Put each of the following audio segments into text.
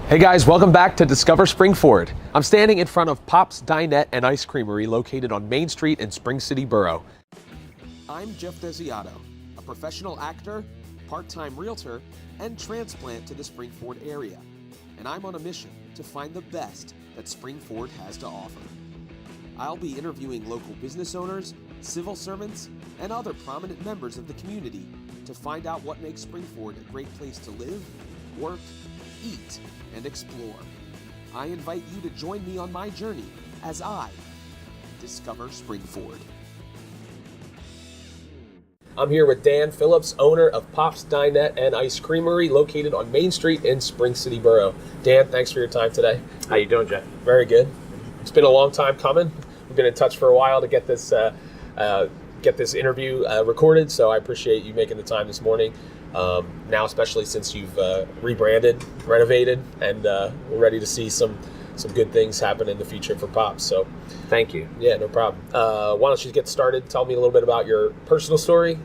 Hey guys, welcome back to Discover SPRINGFORD. I'm standing in front of Pop's Dinette and Ice Creamery located on Main Street in Spring City Borough. I'm Geoffrey Desiato, a professional actor, part-time realtor, and transplant to the SPRINGFORD area. And I'm on a mission to find the best that SPRINGFORD has to offer. I'll be interviewing local business owners, civil servants, and other prominent members of the community to find out what makes SPRINGFORD a great place to live, work, eat, and explore. I invite you to join me on my journey as I discover SPRINGFORD. I'm here with Dan Phillips, owner of Pop's Dinette and Ice Creamery, located on Main Street in Spring City Borough. Dan, thanks for your time today. How you doing, Jeff? Very good. It's been a long time coming. We've been in touch for a while to get this interview recorded, so I appreciate you making the time this morning. Now, especially since you've rebranded, renovated, and we're ready to see some good things happen in the future for Pops. So, thank you. Yeah, no problem. Why don't you get started? Tell me a little bit about your personal story,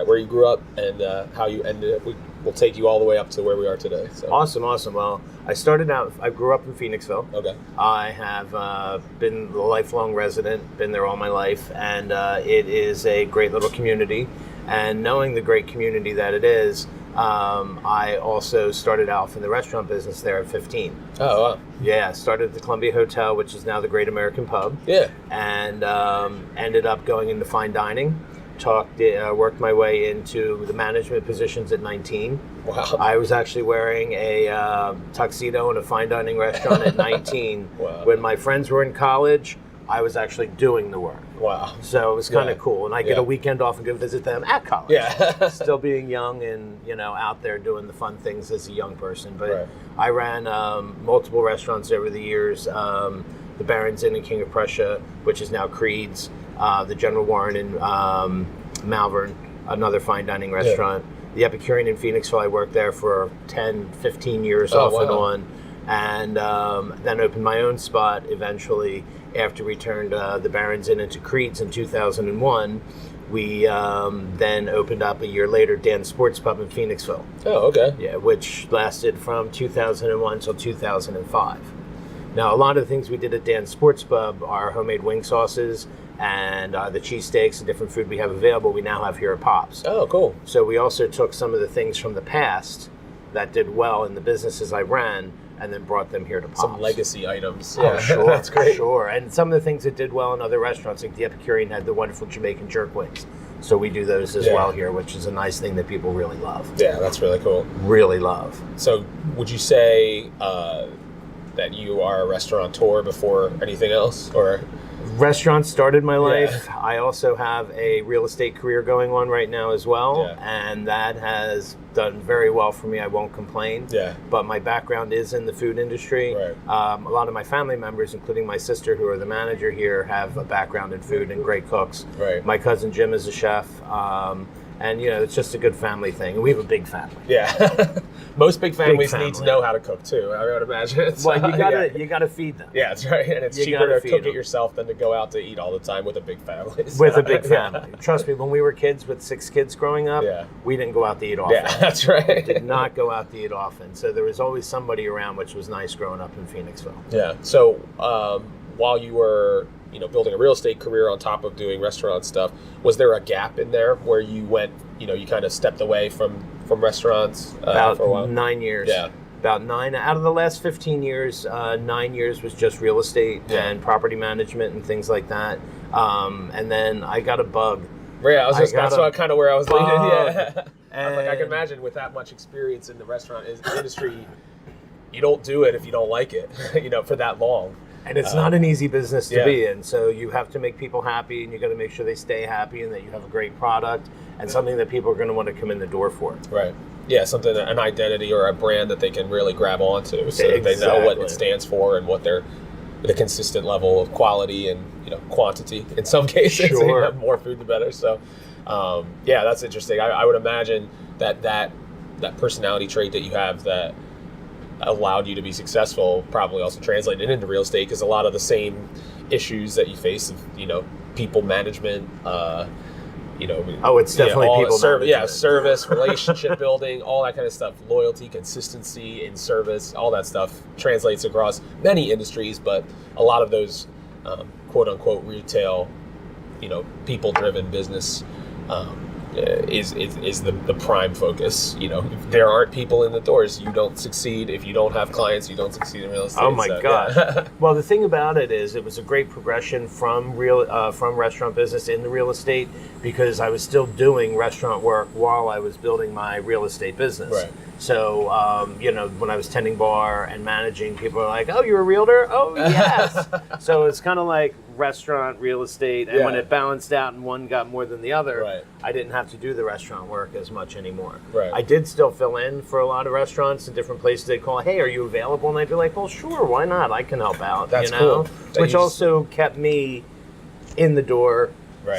where you grew up, and how you ended up. We'll take you all the way up to where we are today. So. Awesome. Well, I grew up in Phoenixville. Okay. I have been a lifelong resident, been there all my life, and it is a great little community. And knowing the great community that it is, I also started out in the restaurant business there at 15. Oh, wow. Yeah, started at the Columbia Hotel, which is now the Great American Pub. Yeah. And ended up going into fine dining. Worked my way into the management positions at 19. Wow. I was actually wearing a tuxedo in a fine dining restaurant at 19. Wow. When my friends were in college, I was actually doing the work. Wow. So it was kind of cool. And I get a weekend off and go visit them at college. Yeah. Still being young and, out there doing the fun things as a young person. But right. I ran multiple restaurants over the years. The Baron's Inn in King of Prussia, which is now Creed's. The General Warren in Malvern, another fine dining restaurant. Yeah. The Epicurean in Phoenixville, I worked there for 10, 15 years off and on. And then opened my own spot eventually after we turned the Baron's Inn into Creed's in 2001. We then opened up a year later Dan's Sports Pub in Phoenixville. Oh, okay. Yeah, which lasted from 2001 till 2005. Now, a lot of the things we did at Dan's Sports Pub are homemade wing sauces and the cheesesteaks and different food we have available, we now have here at Pop's. Oh, cool. So we also took some of the things from the past that did well in the businesses I ran and then brought them here to Pop's. Some legacy items. Oh, Yeah, sure. That's great. Sure. And some of the things that did well in other restaurants, like the Epicurean had the wonderful Jamaican jerk wings. So we do those as well here, which is a nice thing that people really love. Yeah, that's really cool. Really love. So would you say that you are a restaurateur before anything else, or? Restaurants started my life. Yeah. I also have a real estate career going on right now as well, and that has done very well for me. I won't complain. Yeah. But my background is in the food industry. Right. A lot of my family members, including my sister, who are the manager here, have a background in food and great cooks. Right. My cousin Jim is a chef. And it's just a good family thing. And we have a big family. Yeah. Most big families need to know how to cook too, I would imagine. Well, you gotta feed them. Yeah, that's right. And it's cheaper to cook it yourself than to go out to eat all the time with a big family. With a big family. Trust me, when we were kids with 6 kids growing up, we didn't go out to eat often. Yeah, that's right. We did not go out to eat often. So there was always somebody around, which was nice growing up in Phoenixville. Yeah. So while you were building a real estate career on top of doing restaurant stuff, was there a gap in there where you went, you kind of stepped away from restaurants about for a while? 9 years. Yeah. About 9 out of the last 15 years, 9 years was just real estate and property management and things like that. And then I got a bug. Yeah, that's kind of where I was leading. Yeah. I was like, I can imagine with that much experience in the restaurant industry, you don't do it if you don't like it, for that long. And it's not an easy business to be in. So you have to make people happy, and you got to make sure they stay happy and that you have a great product and something that people are going to want to come in the door for. Right. Yeah, something, an identity or a brand that they can really grab onto, so that they know what it stands for and what the consistent level of quality and quantity in some cases. Sure. More food the better. So, that's interesting. I would imagine that personality trait that you have that allowed you to be successful probably also translated into real estate, because a lot of the same issues that you face of people management, it's definitely people management. Service, relationship building, all that kind of stuff, loyalty, consistency in service, all that stuff translates across many industries, but a lot of those quote unquote retail, people driven business is the prime focus. If there aren't people in the doors, you don't succeed. If you don't have clients, you don't succeed in real estate. Oh my God. Yeah. Well, the thing about it is it was a great progression from restaurant business into real estate, because I was still doing restaurant work while I was building my real estate business. Right. So, when I was tending bar and managing, people were like, "Oh, you're a realtor? Oh, yes." So it's kind of like restaurant, real estate, and when it balanced out and one got more than the other, I didn't have to do the restaurant work as much anymore. Right. I did still fill in for a lot of restaurants in different places. They'd call, "Hey, are you available?" And I'd be like, "Well, sure, why not? I can help out." That's cool. Which also kept me in the door,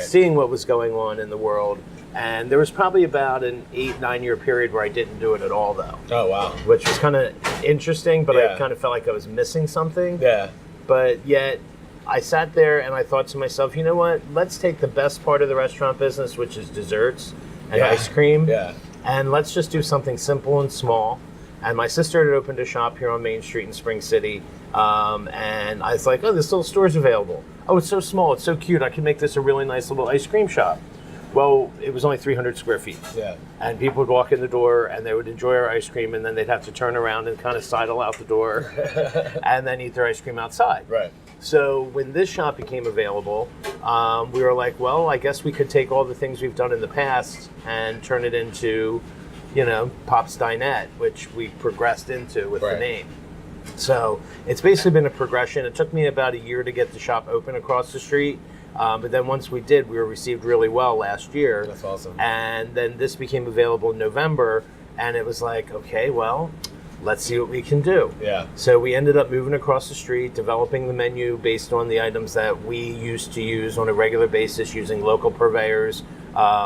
seeing what was going on in the world. And there was probably about an 8-9 year period where I didn't do it at all, though. Oh, wow. Which was kind of interesting, but I kind of felt like I was missing something. Yeah. But yet, I sat there and I thought to myself, you know what? Let's take the best part of the restaurant business, which is desserts and ice cream, and let's just do something simple and small. And my sister had opened a shop here on Main Street in Spring City, and I was like, "Oh, this little store's available. Oh, it's so small, it's so cute. I can make this a really nice little ice cream shop." Well, it was only 300 square feet. Yeah. And people would walk in the door and they would enjoy our ice cream, and then they'd have to turn around and kind of sidle out the door and then eat their ice cream outside. Right. So when this shop became available, we were like, well, I guess we could take all the things we've done in the past and turn it into, Pop's Dinette, which we progressed into with the name. So it's basically been a progression. It took me about a year to get the shop open across the street. But then once we did, we were received really well last year. That's awesome. And then this became available in November, and it was like, okay, well, let's see what we can do. Yeah. So we ended up moving across the street, developing the menu based on the items that we used to use on a regular basis, using local purveyors.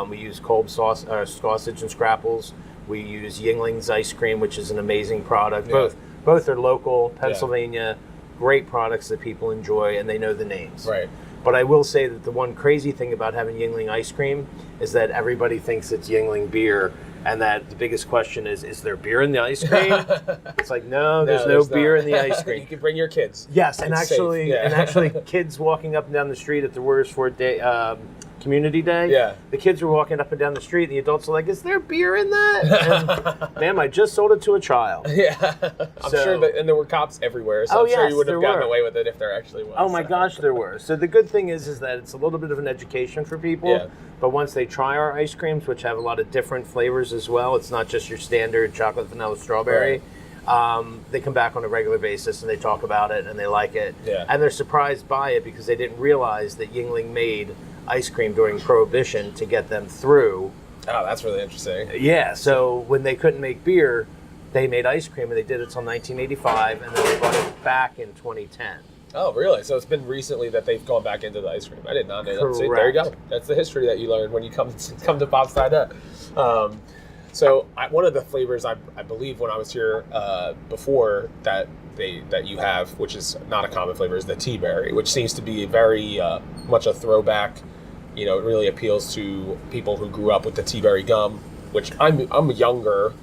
We use Kolb sausage and scrapples. We use Yingling's ice cream, which is an amazing product. Yeah. Both are local, Pennsylvania, great products that people enjoy, and they know the names. Right. But I will say that the one crazy thing about having Yingling ice cream is that everybody thinks it's Yingling beer, and that the biggest question is there beer in the ice cream? It's like, no, there's no beer in the ice cream. You can bring your kids. Yes, and actually, kids walking up and down the street at the Wordsford Day, Community Day, the kids were walking up and down the street, and the adults are like, "Is there beer in that?" And, ma'am, I just sold it to a child. Yeah, I'm sure that, and there were cops everywhere, so I'm sure you would have gotten away with it if there actually was. Oh my gosh, there were. So the good thing is that it's a little bit of an education for people. Yeah. But once they try our ice creams, which have a lot of different flavors as well, it's not just your standard chocolate, vanilla, strawberry. They come back on a regular basis and they talk about it and they like it. Yeah. And they're surprised by it because they didn't realize that Yingling made ice cream during Prohibition to get them through. Oh, that's really interesting. Yeah, so when they couldn't make beer, they made ice cream, and they did it until 1985, and then they brought it back in 2010. Oh, really? So it's been recently that they've gone back into the ice cream. I did not know that. See, Correct. there you go. That's the history that you learn when you come to Pop's Dinette. One of the flavors I believe when I was here before that you have, which is not a common flavor, is the Teaberry, which seems to be very much a throwback. It really appeals to people who grew up with the Teaberry gum, which I'm younger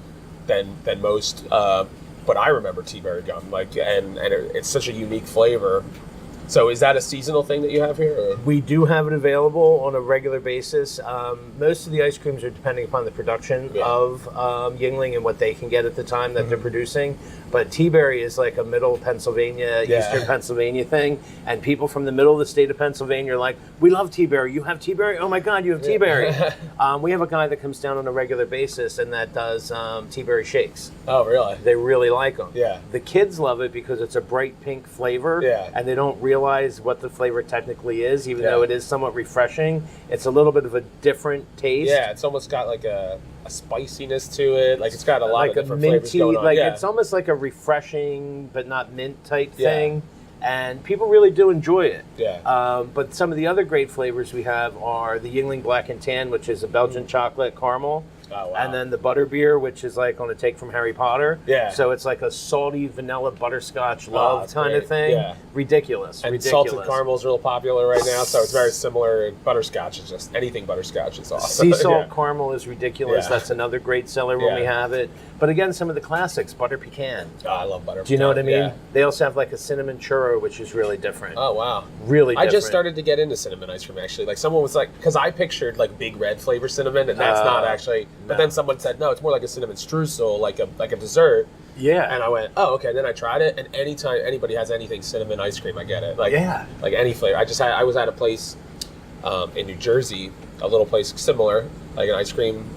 than most, but I remember Teaberry gum, and it's such a unique flavor. So is that a seasonal thing that you have here? Or? We do have it available on a regular basis. Most of the ice creams are depending upon the production of Yingling and what they can get at the time that they're producing. But Teaberry is like a middle Pennsylvania, eastern Pennsylvania thing. And people from the middle of the state of Pennsylvania are like, "We love Teaberry. You have Teaberry? Oh my God, you have Teaberry." We have a guy that comes down on a regular basis and that does Teaberry Shakes. Oh, really? They really like them. Yeah. The kids love it because it's a bright pink flavor. Yeah. And they don't realize what the flavor technically is, even though it is somewhat refreshing. It's a little bit of a different taste. Yeah, it's almost got like a spiciness to it. Like it's got a lot of different flavors going on. It's almost like a refreshing but not mint type thing. And people really do enjoy it. Yeah. But some of the other great flavors we have are the Yingling Black and Tan, which is a Belgian chocolate caramel. Oh, wow. And then the butterbeer, which is like on a take from Harry Potter. Yeah. So it's like a salty vanilla butterscotch love kind great. of thing. Yeah. Ridiculous. And ridiculous. salted caramel is real popular right now, so it's very similar. And butterscotch is just anything butterscotch is awesome. Sea salt caramel is ridiculous. Yeah. That's another great seller when we have it. But again, some of the classics, butter pecan. Oh, I love butter pecan. Do you know what I mean? Yeah. They also have like a cinnamon churro, which is really different. Oh, wow. Really different. I just started to get into cinnamon ice cream, actually. Like, someone was like, because I pictured like big red flavor cinnamon, and that's not actually. But then someone said, no, it's more like a cinnamon streusel, like a dessert. Yeah. And I went, oh, okay. Then I tried it, and anytime anybody has anything cinnamon ice cream, I get it. Like, like any flavor. I was at a place in New Jersey, a little place similar, like an ice cream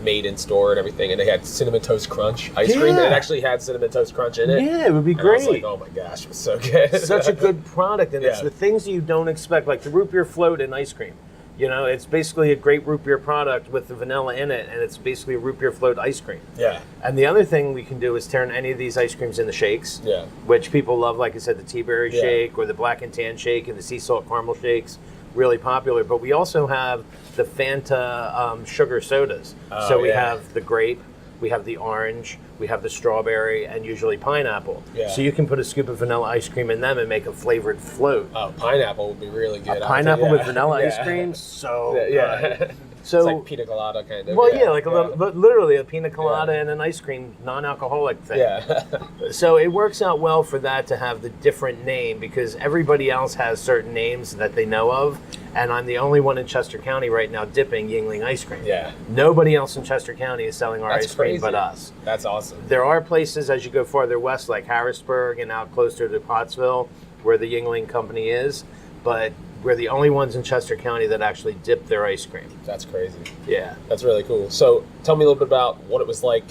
made in store and everything, and they had cinnamon toast crunch ice cream, and it actually had cinnamon toast crunch in it. Yeah, it would be and great. I was like, oh my gosh, it was so good. Such a good product, and it's the things you don't expect, like the root beer float in ice cream. You know, it's basically a great root beer product with the vanilla in it, and it's basically a root beer float ice cream. Yeah. And the other thing we can do is turn any of these ice creams into shakes, which people love, like I said, the Teaberry Shake or the black and tan shake and the sea salt caramel shakes, really popular. But we also have the Fanta sugar sodas. So we have the grape, we have the orange, we have the strawberry, and usually pineapple. Yeah. So you can put a scoop of vanilla ice cream in them and make a flavored float. Oh, pineapple would be really good. A pineapple with vanilla ice cream, so good. So, it's like pina colada kind of. Well, like a little, but literally a pina colada and an ice cream, non-alcoholic thing. Yeah. So it works out well for that to have the different name, because everybody else has certain names that they know of, and I'm the only one in Chester County right now dipping Yingling ice cream. Yeah. Nobody else in Chester County is selling our ice cream but us. That's awesome. There are places as you go farther west, like Harrisburg and out closer to Pottsville, where the Yingling company is, but we're the only ones in Chester County that actually dip their ice cream. That's crazy. Yeah. That's really cool. So tell me a little bit about what it was like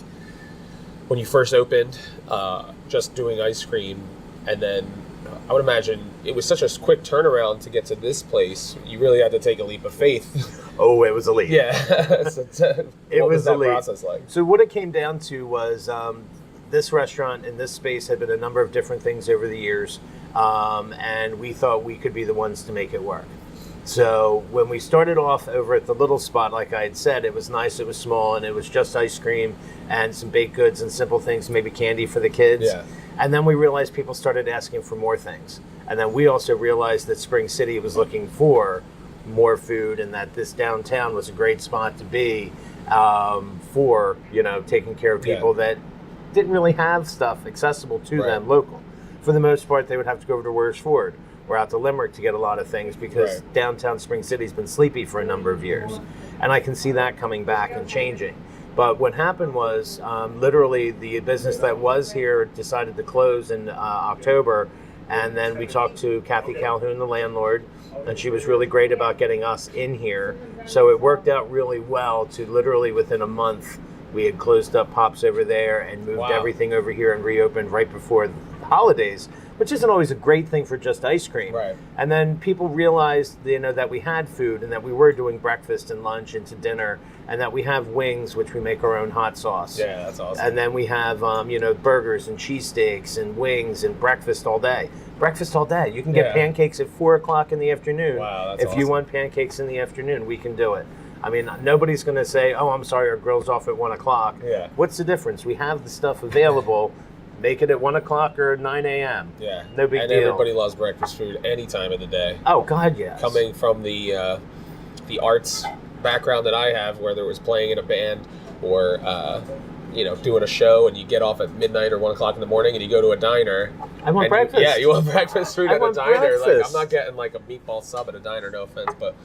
when you first opened, just doing ice cream, and then I would imagine it was such a quick turnaround to get to this place. You really had to take a leap of faith. Oh, it was a leap. Yeah. What was that process like? So what it came down to was this restaurant and this space had been a number of different things over the years. And we thought we could be the ones to make it work. So when we started off over at the little spot, like I had said, it was nice, it was small, and it was just ice cream and some baked goods and simple things, maybe candy for the kids. Yeah. And then we realized people started asking for more things. And then we also realized that Spring City was looking for more food, and that this downtown was a great spot to be for, taking care of people that didn't really have stuff accessible to them local. For the most part, they would have to go over to Worsford or out to Limerick to get a lot of things, because downtown Spring City's been sleepy for a number of years. And I can see that coming back and changing. But what happened was, literally, the business that was here decided to close in October. And then we talked to Kathy Calhoun, the landlord, and she was really great about getting us in here. So it worked out really well to literally within a month, we had closed up Pops over there and moved everything over here and reopened right before the holidays, which isn't always a great thing for just ice cream. Right. And then people realized, that we had food and that we were doing breakfast and lunch into dinner, and that we have wings, which we make our own hot sauce. Yeah, that's awesome. And then we have, burgers and cheesesteaks and wings and breakfast all day. Breakfast all day. You can get pancakes at 4 o'clock in the afternoon. Wow, that's awesome. If you want pancakes in the afternoon, we can do it. I mean, nobody's going to say, oh, I'm sorry, our grill's off at 1 o'clock. Yeah. What's the difference? We have the stuff available. Make it at 1 o'clock or 9 a.m. Yeah. No big deal. And everybody loves breakfast food any time of the day. Oh, God, yes. Coming from the arts background that I have, whether it was playing in a band or, doing a show, and you get off at midnight or 1 o'clock in the morning and you go to a diner. I want breakfast. You want breakfast food at a diner. Breakfast. Like, I'm not getting like a meatball sub at a diner, no offense, but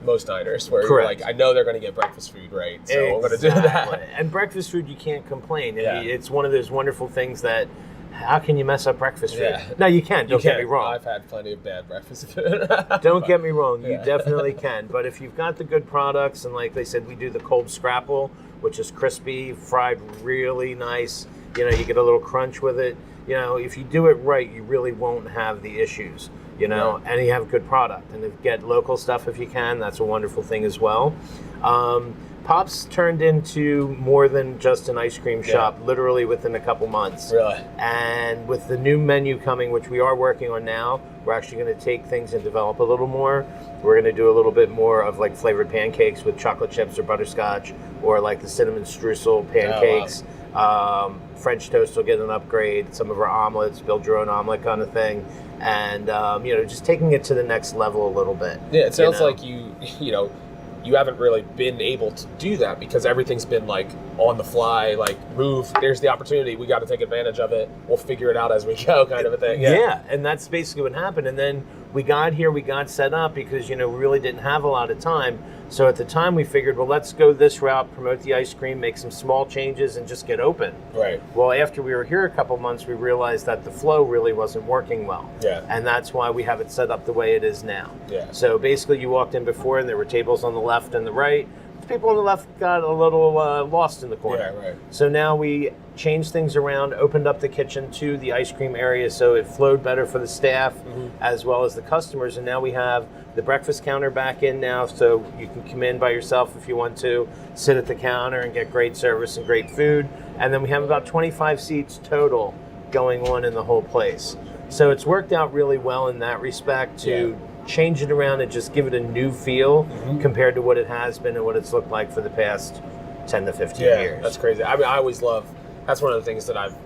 most diners where you're like, I know they're going to get breakfast food right, so I'm going to do that. And breakfast food, you can't complain. It's one of those wonderful things that, how can you mess up breakfast food? Yeah. No, you can. Don't get me wrong. I've had plenty of bad breakfast food. Don't get me wrong. You definitely can. But if you've got the good products, and like they said, we do the cold scrapple, which is crispy, fried really nice. You get a little crunch with it. If you do it right, you really won't have the issues, and you have good product. And get local stuff if you can. That's a wonderful thing as well. Pops turned into more than just an ice cream shop, literally within a couple months. Really? And with the new menu coming, which we are working on now, we're actually going to take things and develop a little more. We're going to do a little bit more of like flavored pancakes with chocolate chips or butterscotch, or like the cinnamon streusel pancakes. Oh, wow. French toast will get an upgrade. Some of our omelets, build your own omelet kind of thing. And, just taking it to the next level a little bit. Yeah, it sounds like you haven't really been able to do that because everything's been like on the fly, like move, there's the opportunity, we got to take advantage of it, we'll figure it out as we go kind of a thing. Yeah, and that's basically what happened. And then we got here, we got set up because, we really didn't have a lot of time. So at the time we figured, well, let's go this route, promote the ice cream, make some small changes, and just get open. Right. Well, after we were here a couple months, we realized that the flow really wasn't working well. Yeah. And that's why we have it set up the way it is now. Yeah. So basically you walked in before and there were tables on the left and the right. The people on the left got a little lost in the corner. Yeah, right. So now we changed things around, opened up the kitchen to the ice cream area so it flowed better for the staff as well as the customers. And now we have the breakfast counter back in now, so you can come in by yourself if you want to, sit at the counter and get great service and great food. And then we have about 25 seats total going on in the whole place. So it's worked out really well in that respect to change it around and just give it a new feel compared to what it has been and what it's looked like for the past 10 to 15 years. That's crazy. I mean, I always love, that's one of the things that I've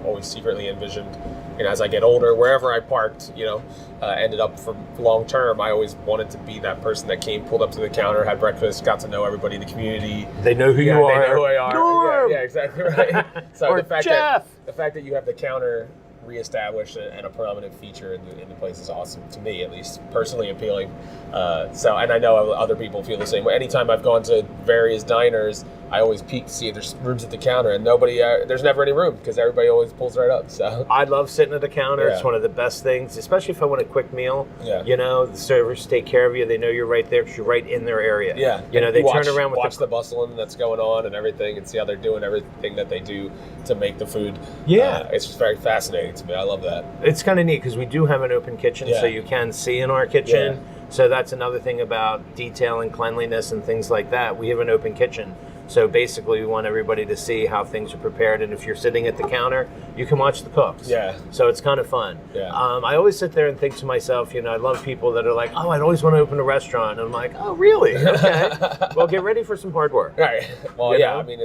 always secretly envisioned, as I get older, wherever I parked, ended up for long term, I always wanted to be that person that came, pulled up to the counter, had breakfast, got to know everybody in the community. They know who you are. They know who I are. Norm! Yeah, exactly right. So or the fact Jeff! that you have the counter reestablished and a prominent feature in the place is awesome, to me at least, personally appealing. And I know other people feel the same way. Anytime I've gone to various diners, I always peek to see if there's rooms at the counter, and there's never any room because everybody always pulls right up. So I love sitting at the counter. Yeah. It's one of the best things, especially if I want a quick meal. Yeah. The servers take care of you. They know you're right there because you're right in their area. Yeah. They turn around with watch the bustling that's going on and everything, and see how they're doing everything that they do to make the food. Yeah. It's just very fascinating to me. I love that. It's kind of neat because we do have an open kitchen, so you can see in our kitchen. Yeah. So that's another thing about detail and cleanliness and things like that. We have an open kitchen. So basically we want everybody to see how things are prepared. And if you're sitting at the counter, you can watch the cooks. Yeah. So it's kind of fun. Yeah. I always sit there and think to myself, I love people that are like, oh, I'd always want to open a restaurant. And I'm like, oh, really? Okay. Well, get ready for some hard work. Right. Well, know? I mean,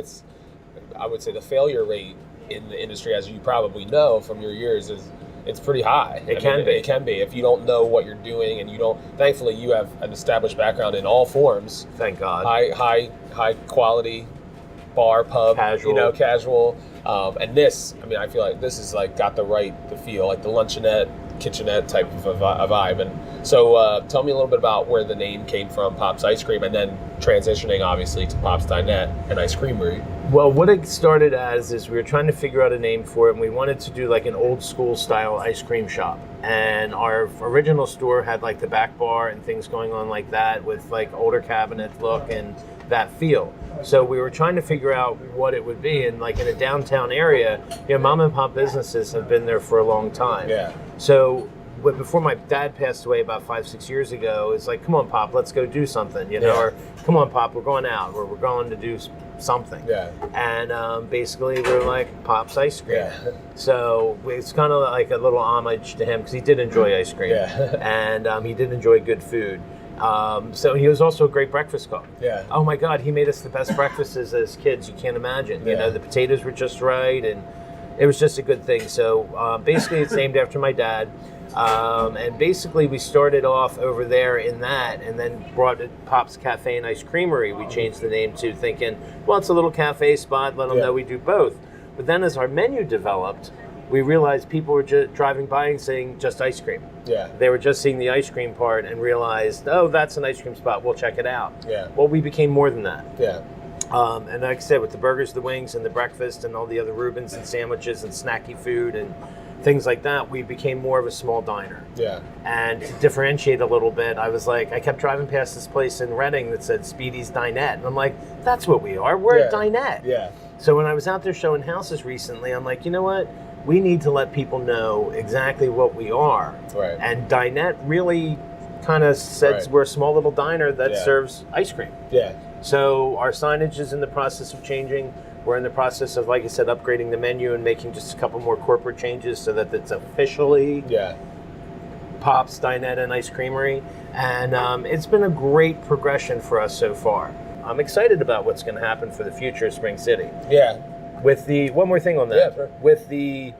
I would say the failure rate in the industry, as you probably know from your years, it's pretty high. It can be. It can be. If you don't know what you're doing and thankfully you have an established background in all forms. Thank God. High quality bar, pub, casual. And this, I feel like this is like got the feel, like the luncheonette, kitchenette type of a vibe. And so tell me a little bit about where the name came from, Pop's Ice Cream, and then transitioning obviously to Pop's Dinette and Ice Creamery. Well, what it started as is we were trying to figure out a name for it, and we wanted to do like an old school style ice cream shop. And our original store had like the back bar and things going on like that with like older cabinet look and that feel. So we were trying to figure out what it would be. And like in a downtown area, mom and pop businesses have been there for a long time. Yeah. So before my dad passed away about 5-6 years ago, it's like, come on, Pop, let's go do something, or come on, Pop, we're going out, or we're going to do something. Yeah. And basically we're like Pop's Ice Cream. Yeah. So it's kind of like a little homage to him because he did enjoy ice cream. Yeah. And he did enjoy good food. So he was also a great breakfast cook. Yeah. Oh my God, he made us the best breakfasts as kids. You can't imagine. Yeah. The potatoes were just right, and it was just a good thing. So basically, it's named after my dad. And basically, we started off over there in that, and then brought it Pop's Cafe and Ice Creamery. We changed the name to thinking, well, it's a little cafe spot. Let them know we do both. But then, as our menu developed, we realized people were just driving by and saying just ice cream. Yeah. They were just seeing the ice cream part and realized, oh, that's an ice cream spot. We'll check it out. Yeah. Well, we became more than that. Yeah. And like I said, with the burgers, the wings, and the breakfast, and all the other Reubens and sandwiches and snacky food and things like that, we became more of a small diner. Yeah. And to differentiate a little bit, I was like, I kept driving past this place in Reading that said Speedy's Dinette. And I'm like, that's what we are. We're a dinette. Yeah. So when I was out there showing houses recently, I'm like, you know what? We need to let people know exactly what we are. Right. And Dinette really kind of says we're a small little diner that serves ice cream. Yeah. So our signage is in the process of changing. We're in the process of, like I said, upgrading the menu and making just a couple more corporate changes so that it's officially Pops, Dinette, and Ice Creamery. And it's been a great progression for us so far. I'm excited about what's going to happen for the future of Spring City. Yeah. With the, one more thing on that. Yeah, sure. With the,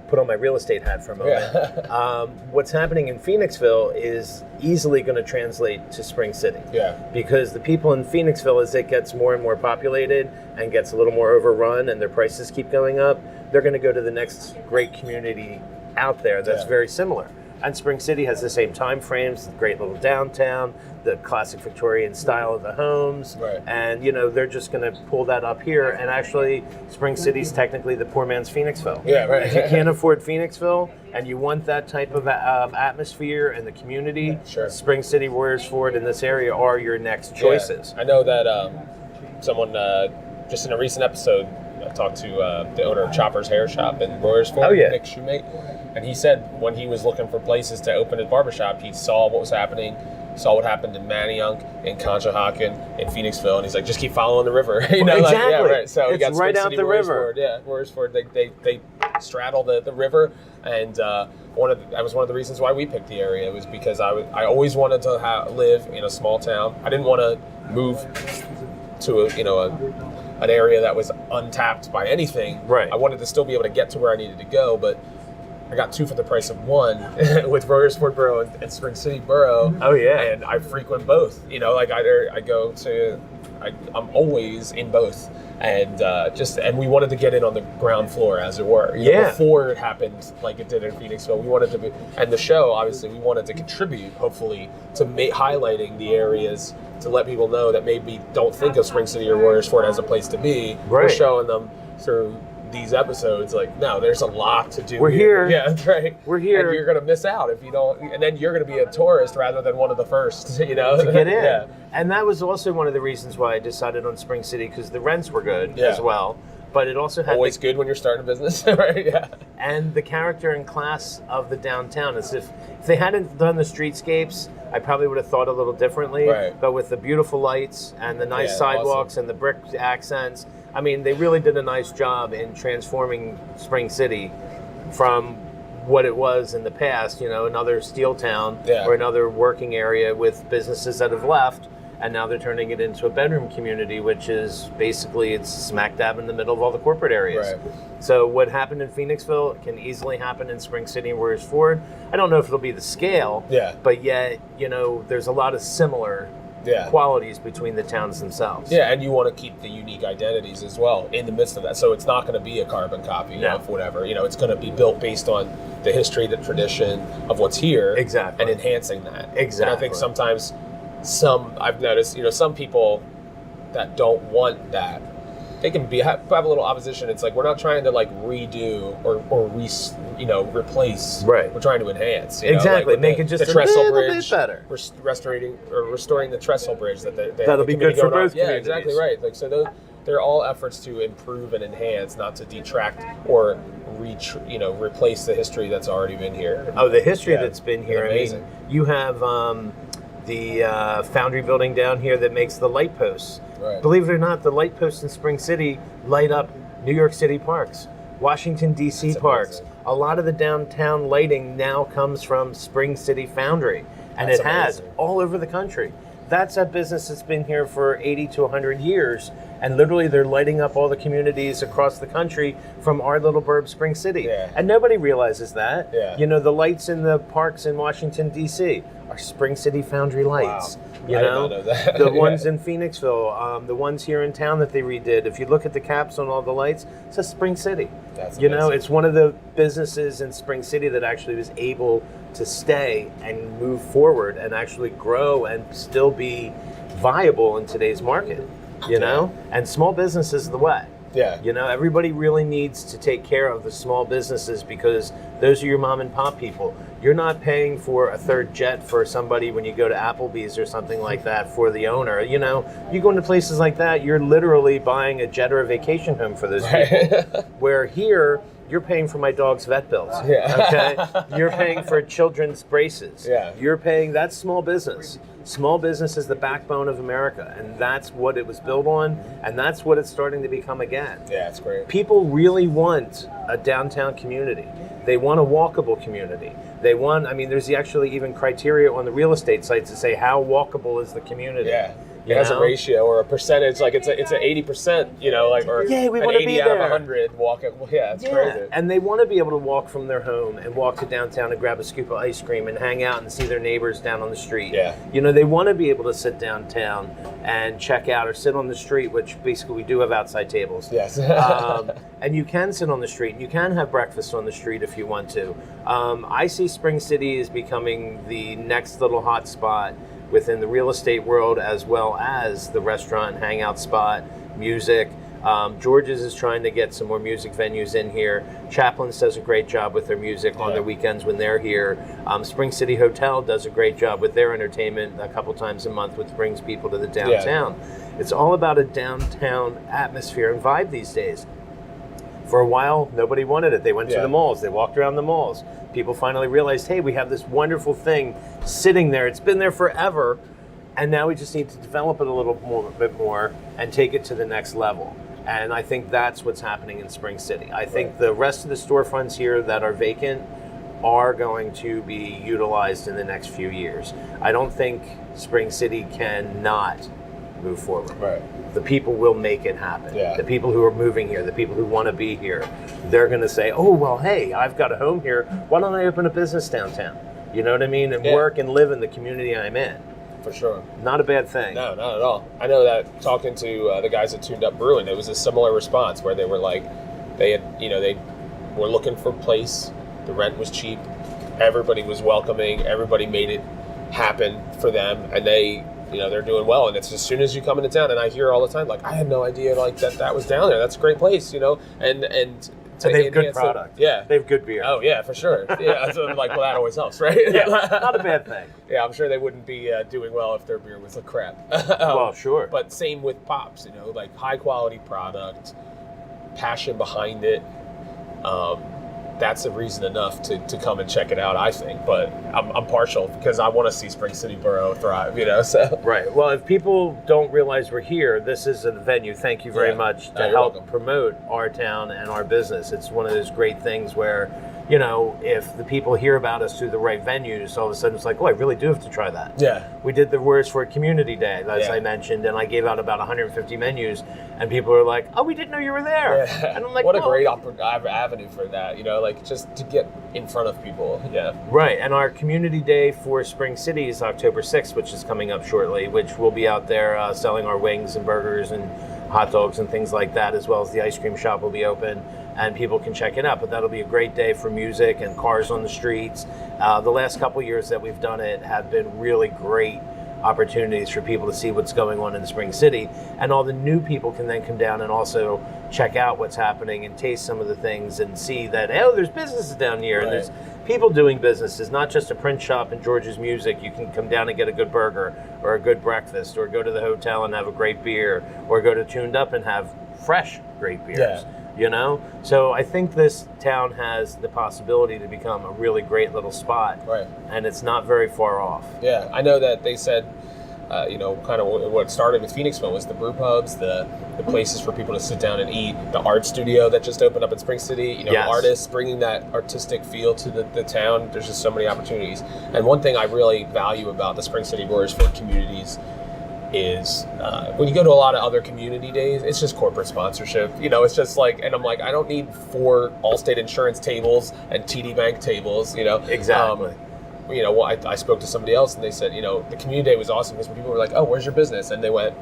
put on my real estate hat for a moment. What's happening in Phoenixville is easily going to translate to Spring City. Yeah. Because the people in Phoenixville, as it gets more and more populated and gets a little more overrun and their prices keep going up, they're going to go to the next great community out there that's very similar. And Spring City has the same time frames, the great little downtown, the classic Victorian style of the homes. Right. And, they're just going to pull that up here. And actually, Spring City's technically the poor man's Phoenixville. Yeah, right. If you can't afford Phoenixville and you want that type of atmosphere in the community, Spring City, Royersford, in this area are your next choices. Yeah. I know that someone, just in a recent episode, I talked to the owner of Chopper's Hair Shop in Royersford, Nick Shoemate, and he said when he was looking for places to open his barbershop, he saw what was happening, saw what happened in Manayunk, in Conshohocken, in Phoenixville, and he's like, just keep following the river. Exactly. So it's we got right Spring out City, the river. Royersford, they straddle the river, and that was one of the reasons why we picked the area, was because I always wanted to live in a small town. I didn't want to move to an area that was untapped by anything. Right. I wanted to still be able to get to where I needed to go, but I got two for the price of one with Royersford Borough and Spring City Borough. Oh yeah. And I frequent both. I'm always in both. And we wanted to get in on the ground floor, as it were. Before it happened like it did in Phoenixville, we wanted to be, and the show, obviously, we wanted to contribute, hopefully, to highlighting the areas, to let people know that maybe don't think of Spring City or Royersford as a place to be. Right. We're showing them through these episodes, like, no, there's a lot to do. We're here. Yeah, that's right. We're here. And you're going to miss out if you don't, and then you're going to be a tourist rather than one of the first, to get in. Yeah. And that was also one of the reasons why I decided on Spring City, because the rents were good as well. But it also had always good when you're starting a business, right? Yeah. And the character and class of the downtown, as if they hadn't done the streetscapes, I probably would have thought a little differently. Right. But with the beautiful lights and the nice sidewalks and the brick accents, I mean, they really did a nice job in transforming Spring City from what it was in the past, another steel town or another working area with businesses that have left. And now they're turning it into a bedroom community, which is basically, it's smack dab in the middle of all the corporate areas. Right. So what happened in Phoenixville can easily happen in Spring City and Royersford. I don't know if it'll be the scale, but yet, there's a lot of similar qualities between the towns themselves. Yeah, and you want to keep the unique identities as well in the midst of that. So it's not going to be a carbon copy of whatever. It's going to be built based on the history, the tradition of what's here. Exactly. And enhancing that. Exactly. And I think sometimes I've noticed, some people that don't want that, they can have a little opposition. It's like, we're not trying to redo or replace. Right. We're trying to enhance. Exactly. Make it just the trestle little bridge, bit better. Restoring the trestle bridge that'll be good for both communities. Yeah, exactly right. So they're all efforts to improve and enhance, not to detract or replace the history that's already been here. Oh, the history that's been here. Amazing. I mean, you have the Foundry building down here that makes the light posts. Right. Believe it or not, the light posts in Spring City light up New York City parks, Washington, D.C. parks. Amazing. A lot of the downtown lighting now comes from Spring City Foundry, and it has all over the country. That's a business that's been here for 80 to 100 years, and literally they're lighting up all the communities across the country from our little burb, Spring City. Yeah. And nobody realizes that. Yeah. The lights in the parks in Washington, D.C. are Spring City Foundry lights. Wow. I did not know that. The ones in Phoenixville, the ones here in town that they redid. If you look at the caps on all the lights, it says Spring City. That's amazing. It's one of the businesses in Spring City that actually was able to stay and move forward and actually grow and still be viable in today's market. And small business is the way. Yeah. Everybody really needs to take care of the small businesses, because those are your mom and pop people. You're not paying for a third jet for somebody when you go to Applebee's or something like that for the owner. You go into places like that, you're literally buying a jet or a vacation home for those people. Where here, you're paying for my dog's vet bills. Yeah. Okay? You're paying for children's braces. Yeah. You're paying, that's small business. Small business is the backbone of America, and that's what it was built on, and that's what it's starting to become again. Yeah, it's great. People really want a downtown community. They want a walkable community. They want, I mean, there's actually even criteria on the real estate sites to say how walkable is the community. Yeah. It has a ratio or a percentage, like it's an 80%, you know, like, or yeah, we an want to 80 be out there. of 100 walk. Well, yeah, it's crazy. And they want to be able to walk from their home and walk to downtown and grab a scoop of ice cream and hang out and see their neighbors down on the street. Yeah. You know, they want to be able to sit downtown and check out or sit on the street, which basically we do have outside tables. Yes. And you can sit on the street and you can have breakfast on the street if you want to. I see Spring City as becoming the next little hot spot within the real estate world, as well as the restaurant hangout spot, music. George's is trying to get some more music venues in here. Chaplin's does a great job with their music on their weekends when they're here. Spring City Hotel does a great job with their entertainment a couple times a month, which brings people to the downtown. Yeah. It's all about a downtown atmosphere and vibe these days. For a while, nobody wanted it. They went to the malls. They walked around the malls. People finally realized, hey, we have this wonderful thing sitting there. It's been there forever, and now we just need to develop it a bit more and take it to the next level. And I think that's what's happening in Spring City. I think the rest of the storefronts here that are vacant are going to be utilized in the next few years. I don't think Spring City cannot move forward. Right. The people will make it happen. Yeah. The people who are moving here, the people who want to be here, they're going to say, oh, well, hey, I've got a home here. Why don't I open a business downtown? You know what I mean? And work and live in the community I'm in. For sure. Not a bad thing. No, not at all. I know that talking to the guys at Tuned Up Brewing, it was a similar response where they were like, they were looking for a place. The rent was cheap. Everybody was welcoming. Everybody made it happen for them. And they're doing well, and it's as soon as you come into town, and I hear all the time, like, I had no idea, like, that was down there. That's a great place, you know, and they have good product. Yeah, they have good beer. Oh yeah, for sure. Yeah, so I'm like, well, that always helps, right? Yeah, not a bad thing. Yeah, I'm sure they wouldn't be doing well if their beer was like crap. Well, sure. But same with Pops, you know, like high quality product, passion behind it. That's a reason enough to come and check it out, I think. But I'm partial because I want to see Spring City Borough thrive, you know. So right. Well, if people don't realize we're here, this is a venue. Thank you very much to help promote our town and our business. It's one of those great things where, you know, if the people hear about us through the right venues, all of a sudden it's like, oh, I really do have to try that. Yeah. We did the Words for Community Day, as I mentioned, and I gave out about 150 menus, and people are like, oh, we didn't know you were there. Yeah. And I'm like, what a great avenue for that, you know, like just to get in front of people. Yeah. Right. And our Community Day for Spring City is October 6th, which is coming up shortly, which we'll be out there selling our wings and burgers and hot dogs and things like that, as well as the ice cream shop will be open and people can check it out. But that'll be a great day for music and cars on the streets. The last couple years that we've done it have been really great opportunities for people to see what's going on in Spring City, and all the new people can then come down and also check out what's happening and taste some of the things and see that, oh, there's businesses down here and there's people doing businesses, not just a print shop and George's Music. You can come down and get a good burger or a good breakfast, or go to the hotel and have a great beer, or go to Tuned Up and have fresh great beers. Yeah. You know? So I think this town has the possibility to become a really great little spot. Right. And it's not very far off. Yeah. I know that they said, you know, kind of what started with Phoenixville was the brew pubs, the places for people to sit down and eat, the art studio that just opened up in Spring City, you know, artists bringing that artistic feel to the town. There's just so many opportunities. And one thing I really value about the Spring City Borough for communities is when you go to a lot of other community days, it's just corporate sponsorship. You know, it's just like, and I'm like, I don't need 4 Allstate insurance tables and TD Bank tables, you know. Exactly. You know, well, I spoke to somebody else and they said, you know, the community day was awesome because when people were like, oh, where's your business? And they went,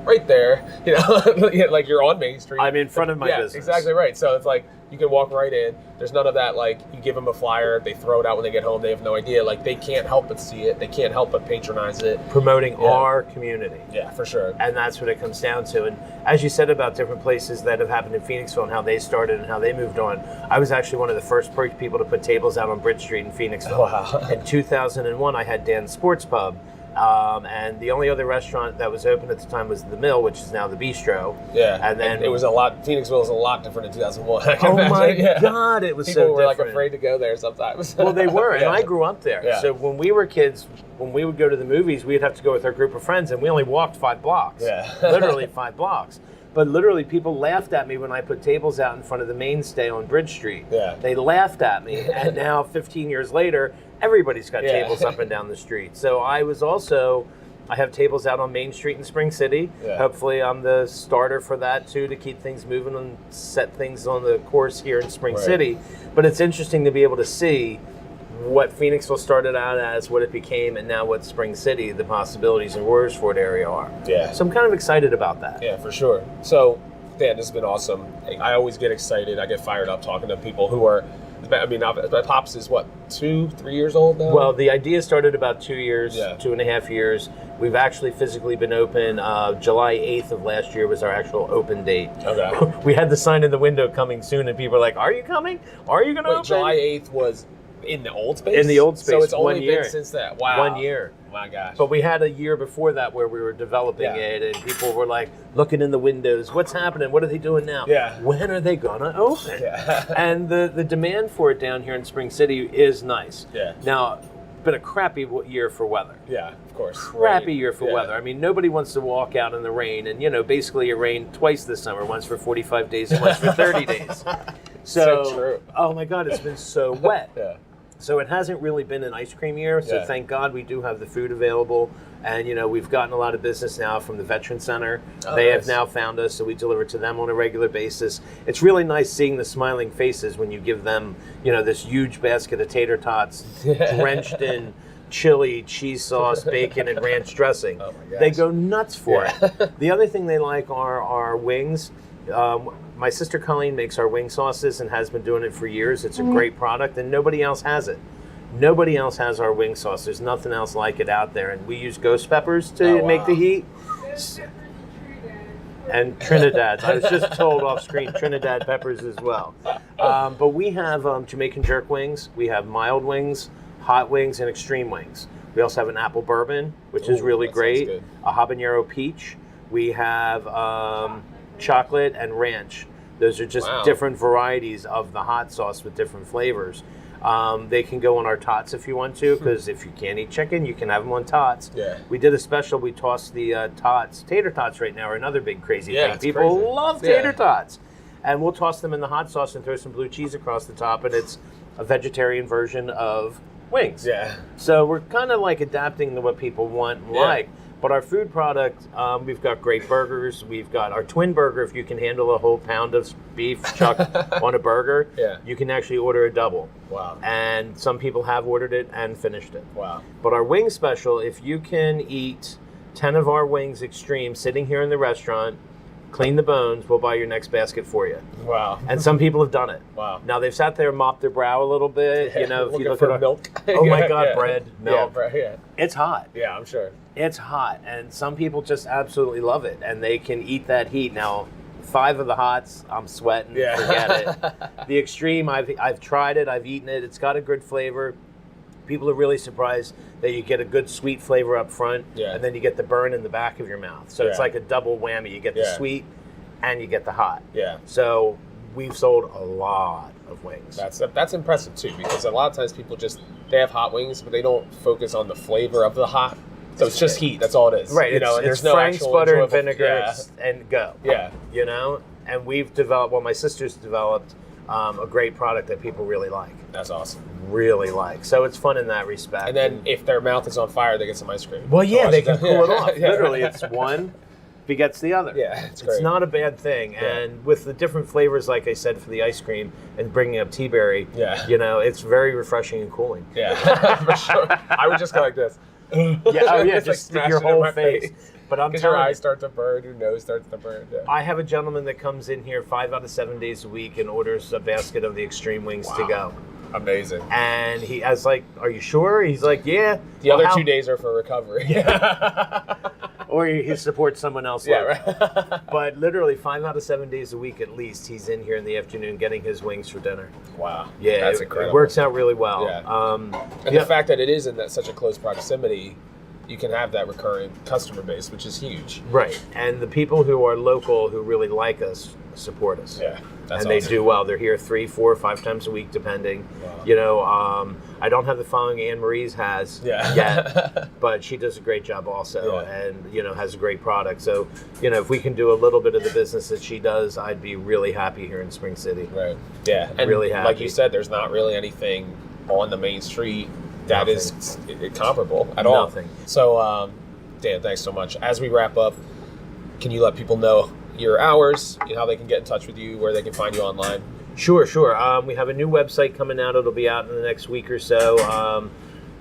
right there, you know, like you're on Main Street. I'm in front of my business. Exactly right. So it's like, you can walk right in. There's none of that, like, you give them a flyer, they throw it out when they get home, they have no idea. Like, they can't help but see it. They can't help but patronize it. Promoting our community. Yeah, for sure. And that's what it comes down to. And as you said about different places that have happened in Phoenixville and how they started and how they moved on, I was actually one of the first people to put tables out on Bridge Street in Phoenixville. Wow. In 2001, I had Dan's Sports Pub, And the only other restaurant that was open at the time was The Mill, which is now the Bistro. Yeah, and then it was Phoenixville was a lot different in 2001. Oh my God, it was People so were different. like afraid to go there sometimes. Well, they were, and I grew up there. Yeah. So when we were kids, when we would go to the movies, we'd have to go with our group of friends, and we only walked 5 blocks. Yeah. Literally 5 blocks. But literally, people laughed at me when I put tables out in front of the mainstay on Bridge Street. Yeah. They laughed at me, and now 15 years later, everybody's got tables up and down the street. So I have tables out on Main Street in Spring City. Yeah. Hopefully I'm the starter for that too, to keep things moving and set things on the course here in Spring City. But it's interesting to be able to see what Phoenixville started out as, what it became, and now what Spring City, the possibilities in Royersford area are. Yeah. So I'm kind of excited about that. Yeah, for sure. So, Dan, this has been awesome. I always get excited. I get fired up talking to people who are, I mean, my Pops is what, 2-3 years old now? Well, the idea started about 2 years, Yeah. 2.5 years. We've actually physically been open. July 8th of last year was our actual open date. Okay. We had the sign in the window coming soon, and people were like, "Are you coming? Are you going to open?" July 8th was in the old space? In the old space, So it's only 1 year. been since that. Wow. 1 year. My gosh. But we had a year before that where we were developing it, and people were like looking in the windows. What's happening? What are they doing now? Yeah. When are they gonna open? Yeah. And the demand for it down here in Spring City is nice. Yeah. Now, been a crappy year for weather. Yeah, of course. Crappy Rain. year for Yeah. weather. I mean, nobody wants to walk out in the rain, and basically it rained twice this summer. Once for 45 days and once for 30 days. So true. Oh my God, it's been so wet. Yeah. So it hasn't really been an ice cream year, so Yeah. thank God we do have the food available. And, we've gotten a lot of business now from the Veteran Center. Oh, they nice. have now found us, so we deliver to them on a regular basis. It's really nice seeing the smiling faces when you give them, this huge basket of tater tots drenched in chili, cheese sauce, bacon, and ranch dressing. Oh my gosh. They go nuts for it. The other thing they like are our wings. My sister Colleen makes our wing sauces and has been doing it for years. It's a great product, and nobody else has it. Nobody else has our wing sauce. There's nothing else like it out there. And we use ghost peppers to make the heat. And Trinidad. I was just told off screen, Trinidad peppers as well. But we have Jamaican jerk wings. We have mild wings, hot wings, and extreme wings. We also have an apple bourbon, which is really that sounds great. good. A habanero peach. We have chocolate and ranch. Those are just different varieties of the hot sauce with different flavors. They can go on our tots if you want to, because if you can't eat chicken, you can have them on tots. Yeah. We did a special. We tossed the tots. Tater tots right now are another big crazy thing. It's People crazy. love tater tots. And we'll toss them in the hot sauce and throw some blue cheese across the top, and it's a vegetarian version of wings. Yeah. So we're kind of like adapting to what people want and like. But our food product, we've got great burgers. We've got our twin burger. If you can handle a whole pound of beef chucked on a burger, you can actually order a double. Wow. And some people have ordered it and finished it. Wow. But our wing special, if you can eat 10 of our wings extreme sitting here in the restaurant, clean the bones, we'll buy your next basket for you. Wow. And some people have done it. Wow. Now they've sat there and mopped their brow a little bit. If you look for at milk. Oh my God, bread, milk. Yeah. It's hot. Yeah, I'm sure. It's hot, and some people just absolutely love it, and they can eat that heat. Now, 5 of the hots, I'm sweating. Yeah. Forget it. The extreme, I've tried it. I've eaten it. It's got a good flavor. People are really surprised that you get a good sweet flavor up front, and then you get the burn in the back of your mouth. So it's like a double whammy. You get the sweet, and you get the hot. Yeah. So we've sold a lot of wings. That's impressive too, because a lot of times people they have hot wings, but they don't focus on the flavor of the hot. So it's just heat. That's all it is. Right. And It's there's no Frank's actual butter and enjoyable- vinegar and go. Yeah. And we've developed, my sister's developed a great product that people really like. That's awesome. Really like. So it's fun in that respect. And then if their mouth is on fire, they get some ice cream. Well, yeah, So they can cool it off. Yeah. Literally, it's one begets the other. Yeah, it's great. It's not a bad thing. Yeah. And with the different flavors, like I said, for the ice cream and bringing up Teaberry, it's very refreshing and cooling. Yeah, for sure. I would just go like this. Just stick your whole face. But I'm Because your telling eyes start to burn, your nose starts to burn. Yeah. I have a gentleman that comes in here 5 out of 7 days a week and orders a basket of the extreme wings to go. Amazing. And I was like, "Are you sure?" He's like, "Yeah." The other 2 days are for recovery. Or he supports someone else. Right. But literally 5 out of 7 days a week at least, he's in here in the afternoon getting his wings for dinner. Wow. Yeah, That's it incredible. works out really well. Yeah. And the fact that it is in such a close proximity, you can have that recurring customer base, which is huge. Right. And the people who are local who really like us support us. Yeah. That's and awesome. they do well. They're here 3, 4, 5 times a week, depending. Wow. You know, I don't have the following Anne Marie's has yet, but she does a great job also, and you know, has a great product. So, you know, if we can do a little bit of the business that she does, I'd be really happy here in Spring City. Right. Yeah. And really happy. like you said, there's not really anything on the main street that is comparable at all. Nothing. So, Dan, thanks so much. As we wrap up, can you let people know your hours, how they can get in touch with you, where they can find you online? Sure. We have a new website coming out. It'll be out in the next week or so.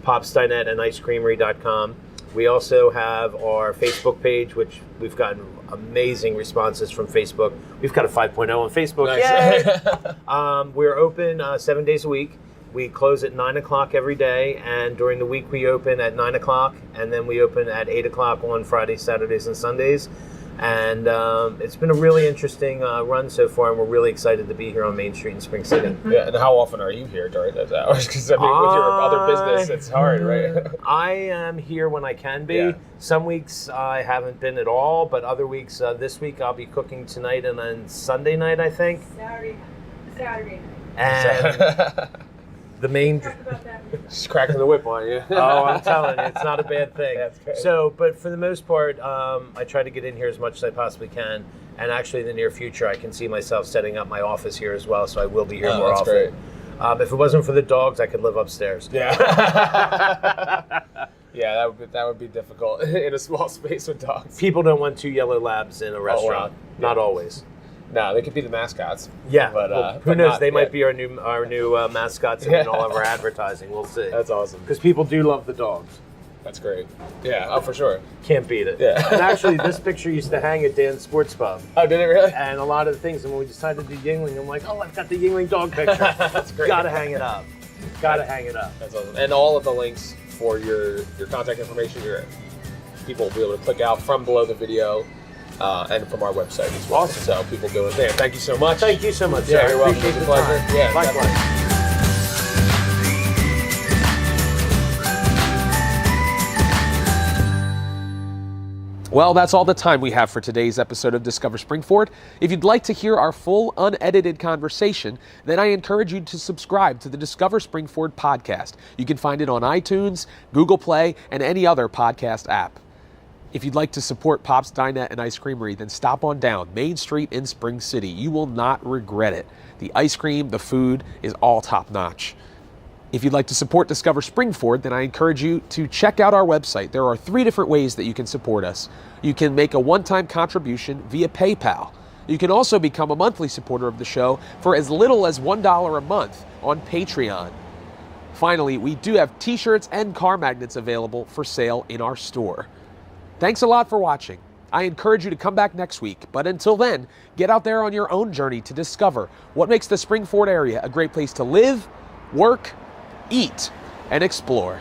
Pops, Dinette, and icecreamery.com. We also have our Facebook page, which we've gotten amazing responses from Facebook. We've got a 5.0 on Facebook. Nice. Yay! We're open 7 days a week. We close at 9 o'clock every day, and during the week we open at 9 o'clock, and then we open at 8 o'clock on Fridays, Saturdays, and Sundays. And it's been a really interesting run so far, and we're really excited to be here on Main Street in Spring City. Yeah, and how often are you here during those hours? Because I mean, with your other business, it's hard, right? I am here when I can be. Yeah. Some weeks I haven't been at all, but other weeks, this week I'll be cooking tonight and then Sunday night, I think. Saturday night. And the main... Talk about that. Just cracking the whip on you. Oh, I'm telling you, it's not a bad thing. That's great. So, but for the most part, I try to get in here as much as I possibly can. And actually, in the near future, I can see myself setting up my office here as well, so I will be here more that's often. Great. If it wasn't for the dogs, I could live upstairs. Yeah. Yeah, that would be difficult in a small space with dogs. People don't want 2 yellow labs in a restaurant. Not always. No, they could be the mascots. Yeah, but who knows? not, They might be our new mascots in all of our advertising. We'll see. That's awesome. Because people do love the dogs. That's great. Yeah, oh, for sure. Can't beat it. Yeah. And actually, this picture used to hang at Dan's Sports Pub. Oh, did it really? And a lot of the things, and when we decided to do Yingling, I'm like, oh, I've got the Yingling dog picture. That's great. Gotta hang it up. Gotta hang it up. That's awesome. And all of the links for your contact information, people will be able to click out from below the video. And from our website as well. Awesome. So people go in there. Thank you so much. Thank you so much, Yeah, sir. you're welcome. Appreciate It's a the pleasure. time. Yeah, Likewise. Well, that's all the time we have for today's episode of Discover Springford. If you'd like to hear our full, unedited conversation, then I encourage you to subscribe to the Discover Springford Podcast. You can find it on iTunes, Google Play, and any other podcast app. If you'd like to support Pops, Dinette, and Ice Creamery, then stop on down Main Street in Spring City. You will not regret it. The ice cream, the food is all top-notch. If you'd like to support Discover Springford, then I encourage you to check out our website. There are 3 different ways that you can support us. You can make a one-time contribution via PayPal. You can also become a monthly supporter of the show for as little as $1 a month on Patreon. Finally, we do have t-shirts and car magnets available for sale in our store. Thanks a lot for watching. I encourage you to come back next week, but until then, get out there on your own journey to discover what makes the Springford area a great place to live, work, eat, and explore.